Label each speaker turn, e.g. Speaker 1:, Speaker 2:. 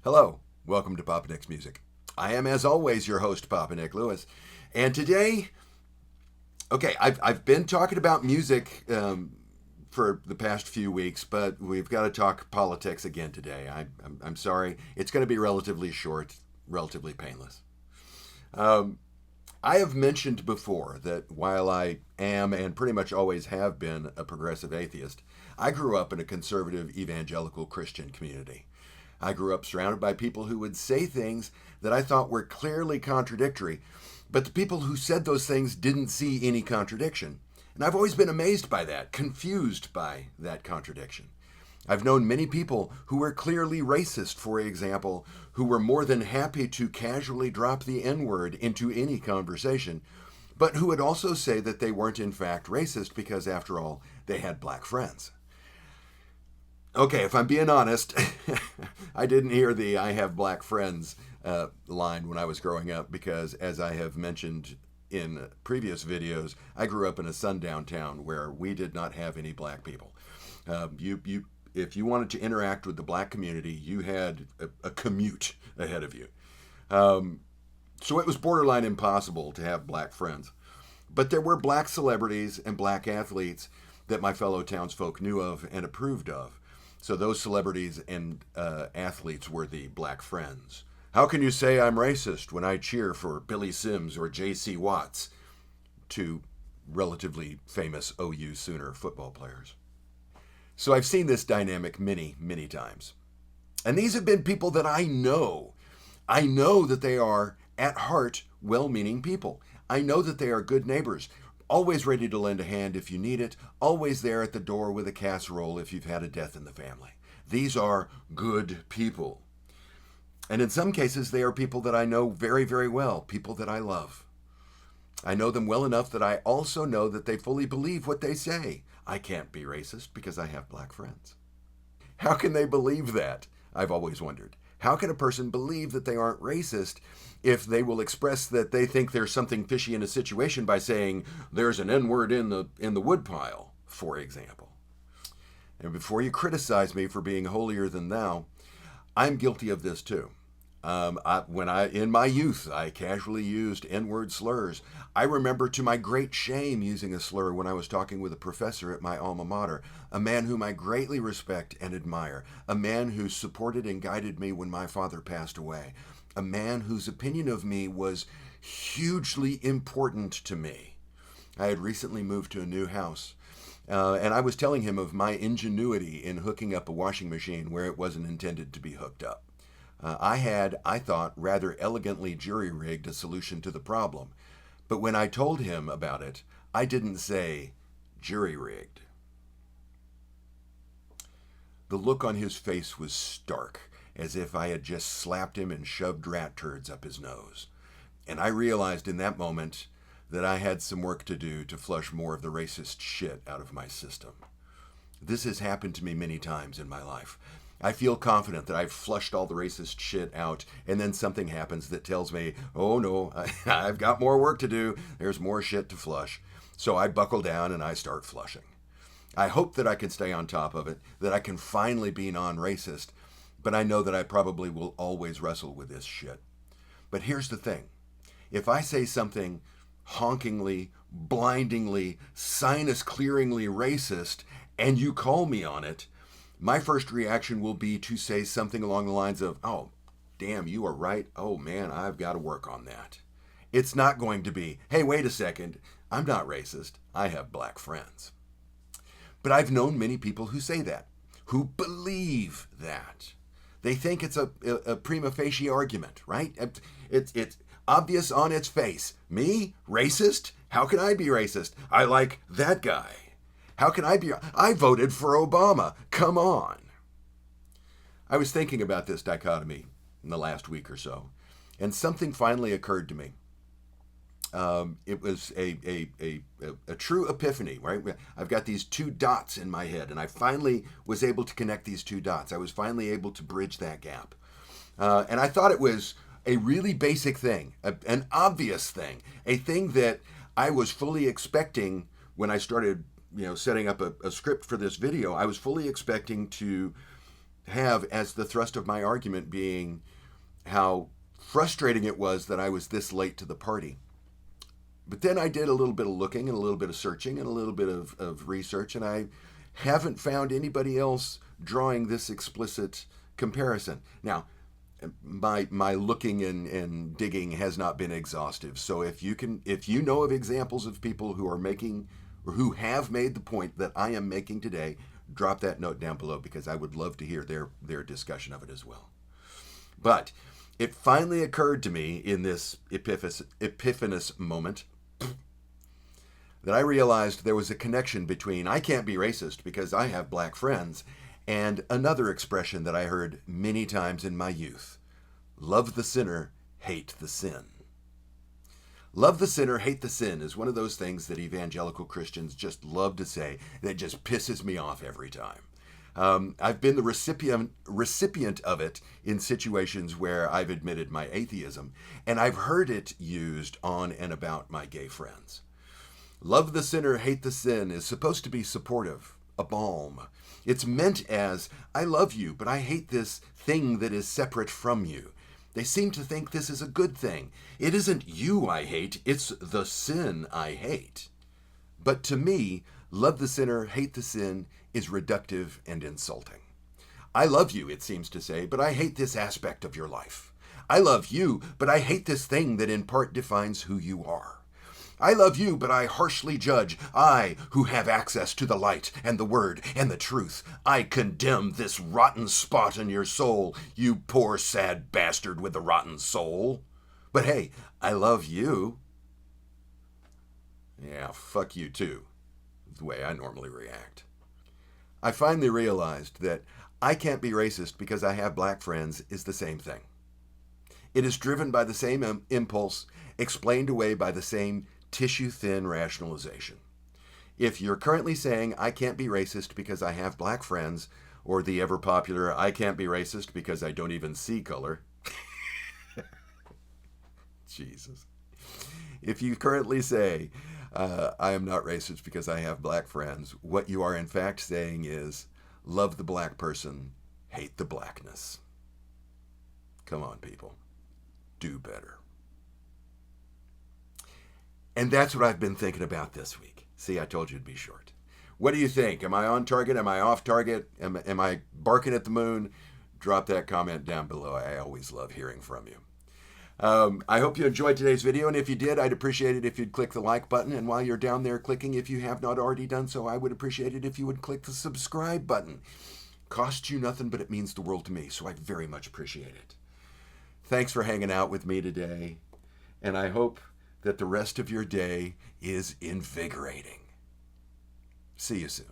Speaker 1: Hello, welcome to Papa Nick's Music. I am, as always, your host, Papa Nick Lewis. And today, I've been talking about music for the past few weeks, but we've got to talk politics again today. I'm sorry. It's going to be relatively short, relatively painless. I have mentioned before that while I am and pretty much always have been a progressive atheist, I grew up in a conservative evangelical Christian community. I grew up surrounded by people who would say things that I thought were clearly contradictory, but the people who said those things didn't see any contradiction. And I've always been amazed by that, confused by that contradiction. I've known many people who were clearly racist, for example, who were more than happy to casually drop the N-word into any conversation, but who would also say that they weren't in fact racist because, after all, they had black friends. Okay, if I'm being honest, I didn't hear the "I have black friends" line when I was growing up because, as I have mentioned in previous videos, I grew up in a sundown town where we did not have any black people. If you wanted to interact with the black community, you had a commute ahead of you. So it was borderline impossible to have black friends. But there were black celebrities and black athletes that my fellow townsfolk knew of and approved of. So those celebrities and athletes were the black friends. How can you say I'm racist when I cheer for Billy Sims or J.C. Watts, two relatively famous OU Sooner football players? So I've seen this dynamic many, many times. And these have been people that I know. I know that they are, at heart, well-meaning people. I know that they are good neighbors, always ready to lend a hand if you need it, always there at the door with a casserole if you've had a death in the family. These are good people. And in some cases, they are people that I know very, very well, people that I love. I know them well enough that I also know that they fully believe what they say. I can't be racist because I have black friends. How can they believe that? I've always wondered. How can a person believe that they aren't racist if they will express that they think there's something fishy in a situation by saying there's an N-word in the woodpile, for example? And before you criticize me for being holier than thou, I'm guilty of this too. In my youth, I casually used N-word slurs. I remember to my great shame using a slur when I was talking with a professor at my alma mater, a man whom I greatly respect and admire, a man who supported and guided me when my father passed away, a man whose opinion of me was hugely important to me. I had recently moved to a new house, and I was telling him of my ingenuity in hooking up a washing machine where it wasn't intended to be hooked up. I thought, rather elegantly jury-rigged a solution to the problem. But when I told him about it, I didn't say jury-rigged. The look on his face was stark, as if I had just slapped him and shoved rat turds up his nose. And I realized in that moment that I had some work to do to flush more of the racist shit out of my system. This has happened to me many times in my life. I feel confident that I've flushed all the racist shit out, and then something happens that tells me, oh no, I've got more work to do. There's more shit to flush. So I buckle down and I start flushing. I hope that I can stay on top of it, that I can finally be non-racist, but I know that I probably will always wrestle with this shit. But here's the thing. If I say something honkingly, blindingly, sinus-clearingly racist, and you call me on it, my first reaction will be to say something along the lines of, oh, damn, you are right. Oh, man, I've got to work on that. It's not going to be, hey, wait a second, I'm not racist. I have black friends. But I've known many people who say that, who believe that. They think it's a prima facie argument, right? It's obvious on its face. Me? Racist? How can I be racist? I like that guy. How can I be? I voted for Obama. Come on. I was thinking about this dichotomy in the last week or so, and something finally occurred to me. It was a true epiphany, right? I've got these two dots in my head, and I finally was able to connect these two dots. I was finally able to bridge that gap. And I thought it was a really basic thing, an obvious thing, a thing that I was fully expecting when I started setting up a script for this video. I was fully expecting to have as the thrust of my argument being how frustrating it was that I was this late to the party. But then I did a little bit of looking and a little bit of searching and a little bit of research, and I haven't found anybody else drawing this explicit comparison. Now, my looking and digging has not been exhaustive. So if you know of examples of people who are making or who have made the point that I am making today, drop that note down below, because I would love to hear their discussion of it as well. But it finally occurred to me in this epiphanous moment that I realized there was a connection between "I can't be racist because I have black friends" and another expression that I heard many times in my youth: love the sinner, hate the sin. Love the sinner, hate the sin is one of those things that evangelical Christians just love to say that just pisses me off every time. I've been the recipient of it in situations where I've admitted my atheism, and I've heard it used on and about my gay friends. Love the sinner, hate the sin is supposed to be supportive, a balm. It's meant as, I love you, but I hate this thing that is separate from you. They seem to think this is a good thing. It isn't you I hate, it's the sin I hate. But to me, love the sinner, hate the sin is reductive and insulting. I love you, it seems to say, but I hate this aspect of your life. I love you, but I hate this thing that in part defines who you are. I love you, but I harshly judge. I, who have access to the light and the word and the truth, I condemn this rotten spot in your soul, you poor sad bastard with the rotten soul. But hey, I love you. Yeah, fuck you too, is the way I normally react. I finally realized that I can't be racist because I have black friends is the same thing. It is driven by the same impulse, explained away by the same tissue-thin rationalization. If you're currently saying, I can't be racist because I have black friends, or the ever-popular, I can't be racist because I don't even see color. Jesus. If you currently say, I am not racist because I have black friends, what you are in fact saying is, love the black person, hate the blackness. Come on, people. Do better. And that's what I've been thinking about this week. See, I told you it'd be short. What do you think? Am I on target? Am I off target? Am I barking at the moon? Drop that comment down below. I always love hearing from you. I hope you enjoyed today's video, and if you did, I'd appreciate it if you'd click the like button. And while you're down there clicking, if you have not already done so, I would appreciate it if you would click the subscribe button. Costs you nothing, but it means the world to me, so I very much appreciate it. Thanks for hanging out with me today, and I hope that the rest of your day is invigorating. See you soon.